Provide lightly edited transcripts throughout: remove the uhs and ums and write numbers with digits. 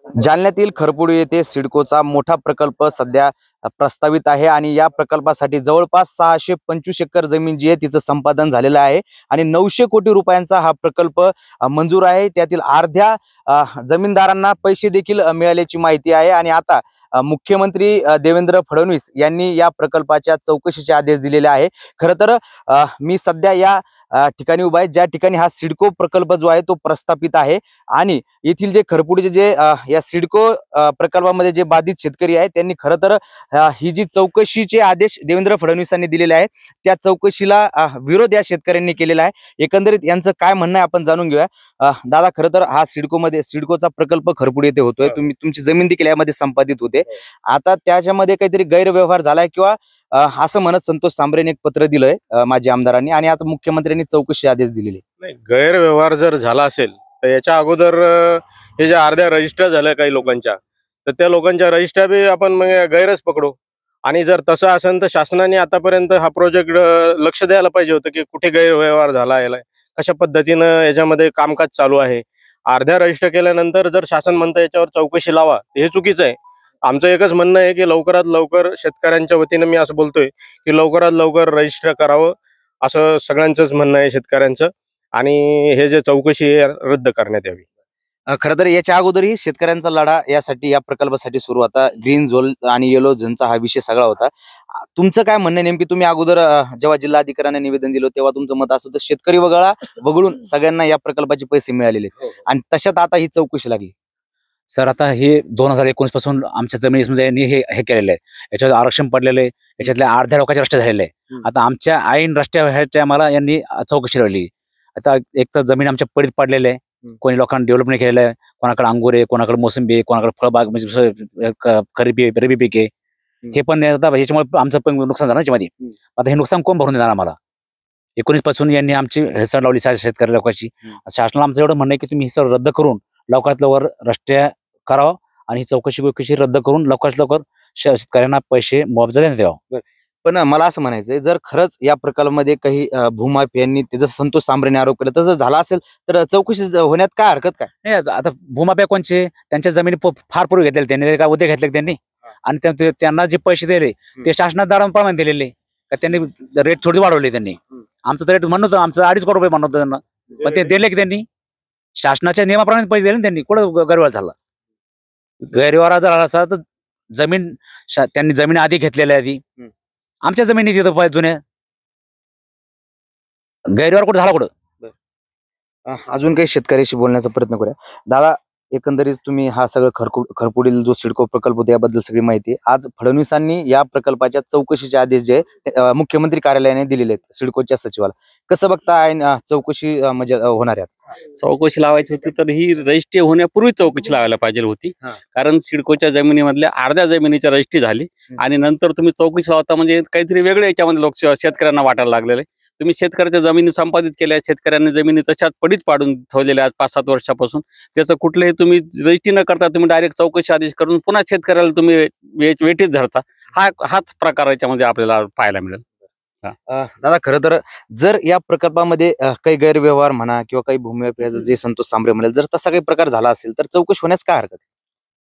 जालन्यातील खरपुडी येथे सिडकोचा मोठा प्रकल्प सध्या प्रस्तावित आहे आणि या प्रकल्पासाठी जवळपास 625 एकर जमीन जी आहे तिचं संपादन झालेलं आहे आणि 900 कोटी रुपयांचा हा प्रकल्प मंजूर आहे। त्यातील अर्ध्या जमीनदारांना पैसे देखील मिळाल्याची माहिती आहे आणि आता मुख्यमंत्री देवेंद्र फडणवीस यांनी या प्रकल्पाच्या चौकशीचे आदेश दिलेले आहे। खरं तर मी सध्या या ठिकाणी उभा आहे ज्या ठिकाणी हा सिडको प्रकल्प जो आहे तो प्रस्थापित आहे आणि येथील जे खरपुडीचे जे या सिडको प्रकल्पामध्ये जे बाधित शेतकरी आहेत त्यांनी खरं तर ही जी चौकशीचे आदेश देवेंद्र फडणवीसांनी दिलेले आहे त्या चौकशीला विरोध या शेतकऱ्यांनी केलेला आहे। एकंदरीत यांचं काय म्हणणं आहे आपण जाणून घेऊया। दादा, खरं तर हा सिडकोचा प्रकल्प खरपुडी येथे होतोय, तुमची जमीन देखील यामध्ये संपादित होते। आता त्याच्यामध्ये काहीतरी गैरव्यवहार झालाय किंवा असं म्हणत संतोष सांबरेने एक पत्र दिलंय माजी आमदारांनी आणि आता मुख्यमंत्र्यांनी चौकशी आदेश दिलेले। नाही, गैरव्यवहार जर झाला असेल तर याच्या अगोदर हे ज्या अर्ध्या रजिस्टर झाल्या काही लोकांच्या, तर त्या लोकांच्या रजिस्टर बी आपण मग गैरच पकडू। आणि जर तसं असेल तर शासनाने आतापर्यंत हा प्रोजेक्ट लक्ष द्यायला पाहिजे होतं की कुठे गैरव्यवहार झाला, याला कशा पद्धतीनं याच्यामध्ये कामकाज चालू आहे। अर्ध्या रजिस्टर केल्यानंतर जर शासन म्हणतं याच्यावर चौकशी लावा, हे चुकीचं आहे। आमचं एकच म्हणणं आहे की लवकरात लवकर शेतकऱ्यांच्या वतीनं मी असं बोलतोय की लवकरात लवकर रजिस्टर करावं, असं सगळ्यांचंच म्हणणं आहे शेतकऱ्यांचं। आणि हे जे चौकशी आहे रद्द करण्यात यावी। खरं तर याच्या अगोदरही शेतकऱ्यांचा लढा यासाठी या प्रकल्पासाठी सुरू होता। ग्रीन झोन आणि येलो झोनचा हा विषय सगळा होता। तुमचं काय म्हणणं आहे नेमकी? तुम्ही अगोदर जेव्हा जिल्हाधिकाऱ्यांना निवेदन दिलं तेव्हा तुमचं मत असं होतं शेतकरी वगळून सगळ्यांना या प्रकल्पाचे पैसे मिळालेले आणि तशात आता ही चौकशी लागली। सर, आता हे 2019 पासून आमच्या जमिनी म्हणजे यांनी हे केलेलं आहे, याच्यावर आरक्षण पडलेलं आहे, याच्यातल्या अर्ध्या लोकांचे रस्ते झालेले आहे। आता आमच्या ऐन रस्त्याच्या आम्हाला यांनी चौकशी लावली। आता एक तर जमीन आमच्या पडीत पडलेले आहे, कोणी लोकांना डेव्हलपमेंट केलेलं आहे, कोणाकडे अंगूर आहे, कोणाकडे मोसंबी आहे, कोणाकडे फळबाग म्हणजे रबी पीक आहे। हे पण याच्यामुळे आमचं पण नुकसान झालं याच्यामध्ये। आता हे नुकसान कोण भरून देणार आम्हाला? 19 पासून यांनी आमची हेसर लावली शेतकरी लोकांची। शासनाला आमचं एवढं म्हणणं आहे की तुम्ही हेसर रद्द करून लवकरात लवकर रस्ते करावं आणि ही चौकशी रद्द करून लवकरात लवकर शेतकऱ्यांना पैसे मुआवजा देण्यात यावा। पण मला असं म्हणायचंय, जर खरंच या प्रकल्पामध्ये काही भूमाफियांनी जसं संतोष सांबरेने आरोप केला तसं झाला असेल तर चौकशी होण्यात काय हरकत काय? नाही, आता भूमाफिया कोणचे? त्यांच्या जमिनी फार पूर्वी घेतलेले त्यांनी, काय उद्या घेतले त्यांनी आणि त्यांना जे पैसे दिले ते शासनात दाराप्रमाणे दिलेले का त्यांनी रेट थोडी वाढवले त्यांनी। आमचं तर रेट म्हणत होतं, आमचं 2.5 कोटी रुपये म्हणत होतं त्यांना, पण ते दिले की त्यांनी शासनाच्या नियमाप्रमाणे पैसे दिले त्यांनी। कुठं गैरव्यवहार झाला? गैरव्यवहार झाला असता तर त्यांनी जमीन आधी घेतलेल्या आधी आमच्या जमिनी तिथं जुन्या गैरव्यवहार कुठं झाला? कुठं? अजून काही शेतकऱ्याशी बोलण्याचा प्रयत्न करूया। दादा, एकंदरीत तुम्ही हा सगळं खरपुडील जो सिडको प्रकल्प होता याबद्दल सगळी माहिती आहे। आज फडणवीसांनी या प्रकल्पाच्या चौकशीचे आदेश जे मुख्यमंत्री कार्यालयाने दिलेले आहेत सिडकोच्या सचिवाला, कसं बघता? चौकशी म्हणजे होणार आहे, चौकशी लावायची होती तर ही रजिस्ट्री होण्यापूर्वी चौकशी लावायला पाहिजे होती। कारण सिडकोच्या जमिनीमधल्या अर्ध्या जमिनीची रजिस्ट्री झाली आणि नंतर तुम्ही चौकशी लावता म्हणजे काहीतरी वेगळं याच्यामध्ये शेतकऱ्यांना वाटायला लागलेलं आहे। तुम्ही शेतकऱ्याच्या जमिनी संपादित केल्या, शेतकऱ्यांनी जमिनी तशाच पडीत पाडून ठेवलेल्या 5-7 वर्षापासून। त्याचं कुठलंही तुम्ही रजिस्ट्री न करता तुम्ही डायरेक्ट चौकशी आदेश करून पुन्हा शेतकऱ्याला तुम्ही वेटीत धरता, हाच प्रकार याच्यामध्ये आपल्याला पाहायला मिळेल। दादा, खरं तर जर या प्रकल्पामध्ये काही गैरव्यवहार म्हणा किंवा काही भूमी जे संतोष सांबरे म्हणाल, जर तसा काही प्रकार झाला असेल तर चौकशी होण्यास काय हरकत?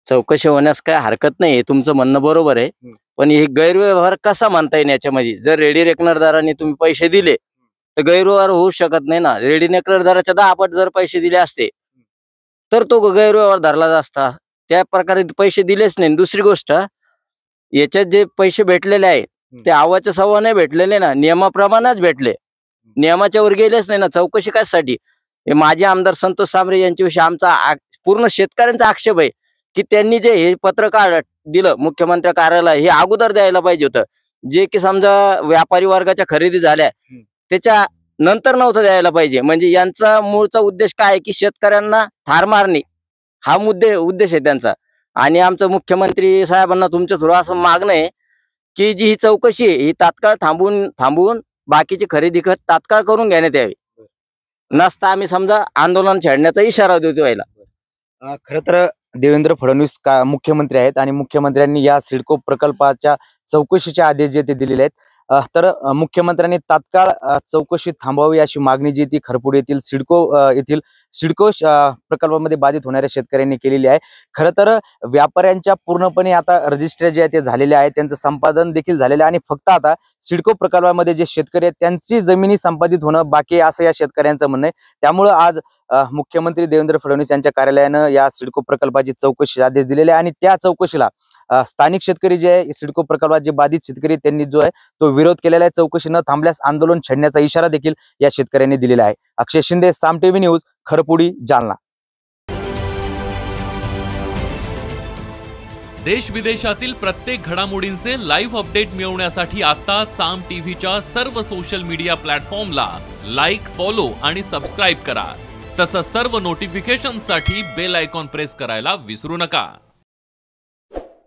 चौकशी होण्यास काय हरकत नाही, तुमचं म्हणणं बरोबर आहे। पण हे गैरव्यवहार कसा म्हणता येईल याच्यामध्ये? जर रेडी रेकनरदारांनी तुम्ही पैसे दिले तर गैरव्यवहार होऊ शकत नाही ना। रेडी रेकनरदाराच्या 10 पट जर पैसे दिले असते तर तो गैरव्यवहार धरला असता। त्या प्रकारे पैसे दिलेच नाही। दुसरी गोष्ट, याच्यात जे पैसे भेटलेले आहे ते आवाच्या सव्वा नाही भेटलेले ना, नियमाप्रमाणेच भेटले, नियमाच्या वर गेलेच नाही ना। चौकशी कशासाठी? हे माजी आमदार संतोष सांबरे यांच्याविषयी आमचा पूर्ण शेतकऱ्यांचा आक्षेप आहे की त्यांनी जे हे पत्रकार दिलं मुख्यमंत्री कार्यालय हे अगोदर द्यायला पाहिजे होतं। जे की समजा व्यापारी वर्गाच्या खरेदी झाल्या त्याच्या नंतर नव्हतं द्यायला पाहिजे। म्हणजे यांचा मूळचा उद्देश काय आहे की शेतकऱ्यांना ठार मारणे हा उद्देश आहे त्यांचा। आणि आमचं मुख्यमंत्री साहेबांना तुमच्या थ्रू असं मागणं आहे की जी ही चौकशी आहे ही तात्काळ थांबवून बाकीची खरेदी खत तात्काळ करून घेण्यात यावी, नसता आम्ही समजा आंदोलन छेडण्याचा इशारा देतो याला। खरं तर देवेंद्र फडणवीस मुख्यमंत्री आहेत आणि मुख्यमंत्र्यांनी या सिडको प्रकल्पाच्या चौकशीचे आदेश जे ते दिलेले आहेत तर मुख्यमंत्र्यांनी तात्काळ चौकशी थांबवावी अशी मागणी जी ती खरपूड येथील सिडको प्रकल्पामध्ये बाधित होणाऱ्या शेतकऱ्यांनी केलेली आहे. खरं तर व्यापाऱ्यांच्या पूर्णपणे आता रजिस्टर जे आहे ते झालेले आहे, त्यांचं संपादन देखील झालेलं आहे आणि फक्त आता सिडको प्रकल्पामध्ये जे शेतकरी आहेत त्यांची जमिनी संपादित होणं बाकी आहे असं या शेतकऱ्यांचं म्हणणं आहे. त्यामुळं आज मुख्यमंत्री देवेंद्र फडणवीस यांच्या कार्यालयानं या सिडको प्रकल्पाची चौकशी आदेश दिलेले आहे आणि त्या चौकशीला स्थानिक शेतकरी जे आहे सिडको प्रकल्पात जे बाधित शेतकरी त्यांनी जो आहे तो विरोध केलेला आहे. चौकशी न थांबल्यास आंदोलन छेडण्याचा इशारा देखील या शेतकऱ्यांनी दिलेला आहे. अक्षय शिंदे, साम टीव्ही न्यूज, खरपुडी, जालना. देश विदेशातील प्रत्येक घडामोडींचे लाईव्ह अपडेट मिळवण्यासाठी आता साम टीव्हीच्या सर्व सोशल मीडिया प्लॅटफॉर्मला लाईक, फॉलो आणि सबस्क्राईब करा. तसंच सर्व नोटिफिकेशनसाठी बेल आयकॉन प्रेस करायला विसरू नका.